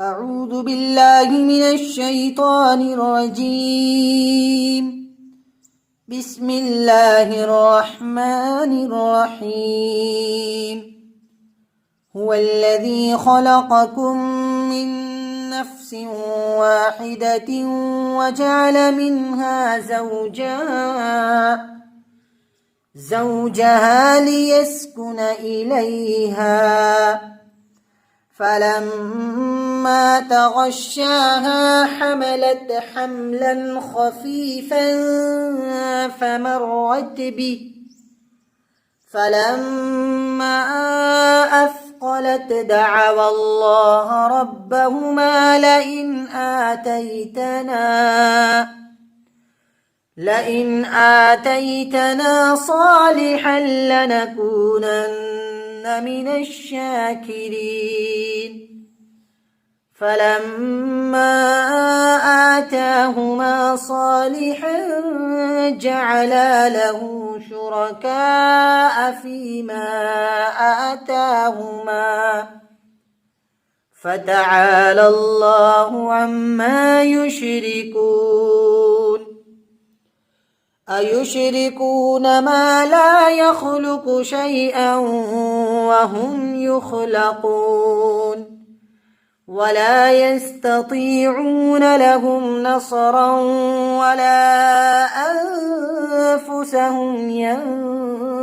أعوذ بالله من الشيطان الرجيم. بسم الله الرحمن الرحيم. هو الذي خلقكم من نفس واحدة وجعل منها زوجها ليسكن إليها، فلما تغشاها حملت حملا خفيفا فمرت به، فلما أثقلت دعوا الله ربهما لئن آتيتنا صالحا لنكونن من الشاكرين. فلما آتاهما صالحا جعلا له شركاء فيما آتاهما، فتعالى الله عما يشركون. أيشركون ما لا يخلق شيئا وهم يخلقون، ولا يستطيعون لهم نصرا ولا أنفسهم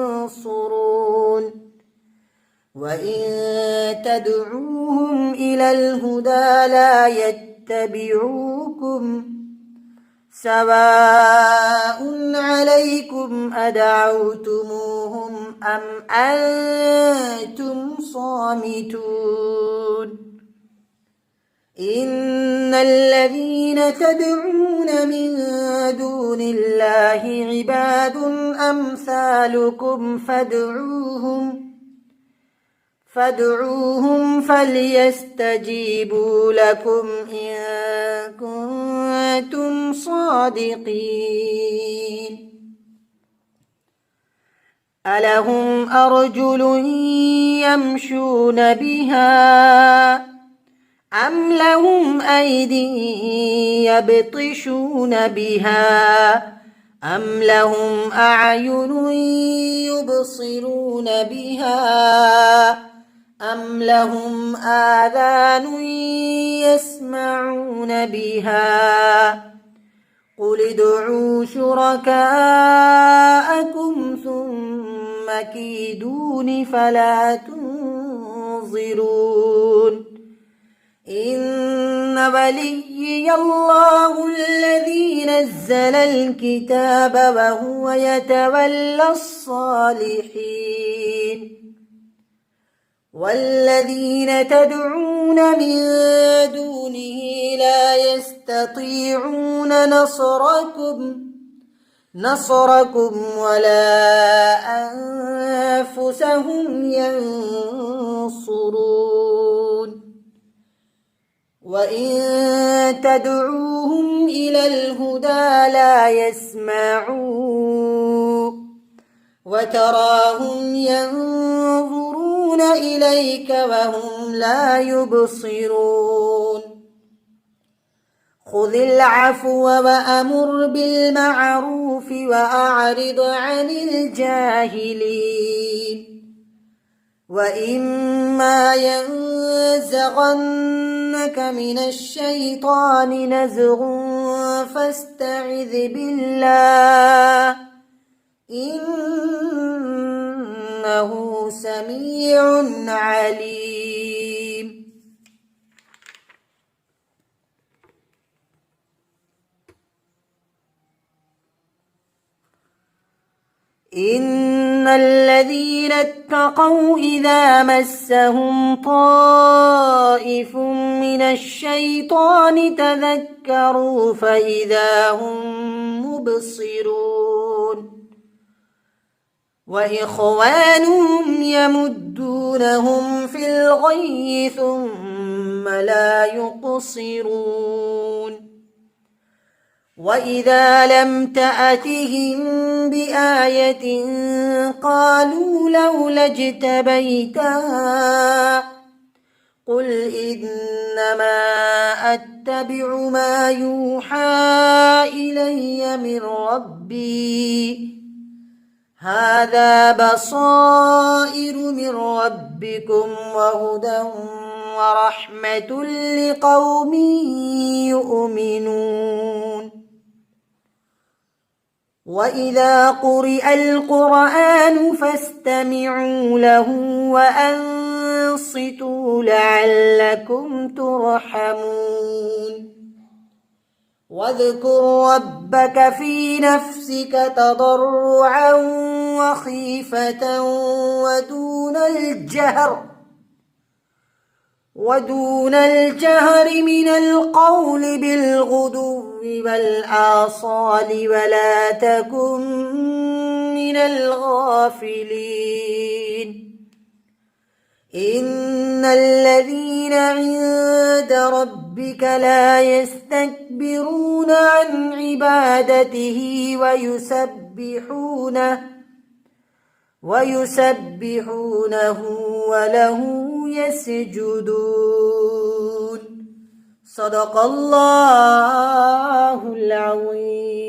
ينصرون. وإن تدعوهم إلى الهدى لا يتبعوكم، سواء عليكم أدعوتموهم أم أنتم صامتون. إن الذين تدعون من دون الله عباد أمثالكم فادعوهم فليستجيبوا لكم إن كنتم صادقين. ألهم أرجل يمشون بها أم لهم أيدي يبطشون بها أم لهم أعين يبصرون بها أم لهم آذان يسمعون بها. قل ادعوا شركاءكم ثم كيدون فلا تنظرون. إن وليي الله الذي نزل الكتاب وهو يتولى الصالحين. والذين تدعون من دونه لا يستطيعون نصركم ولا أنفسهم ينصرون. وإن تدعوهم إلى الهدى لا يسمعوا، وتراهم ينظرون إليك وهم لا يبصرون. خذ العفو وأمر بالمعروف وأعرض عن الجاهلين. وإما ينزغنك من الشيطان نزغ فاستعذ بالله إنه سميع عليم. إن الذين اتقوا إذا مسهم طائف من الشيطان تذكروا فإذا هم مبصرون. وإخوانهم يمدونهم في الغي ثم لا يقصرون. وإذا لم تأتهم بآية قالوا لولا اجتبيتها قل إنما أتبع ما يوحى إلي من ربي هذا بصائر من ربكم وهدى ورحمة لقوم يؤمنون وإذا قرئ القرآن فاستمعوا له وأنصتوا لعلكم ترحمون واذكر ربك في نفسك تضرعا وخيفة ودون الجهر من القول بالغدو والآصال ولا تكن من الغافلين إن الذين عند ربك لا يستكبرون عن عبادته ويسبحونه وله يسجدون صدق الله العظيم.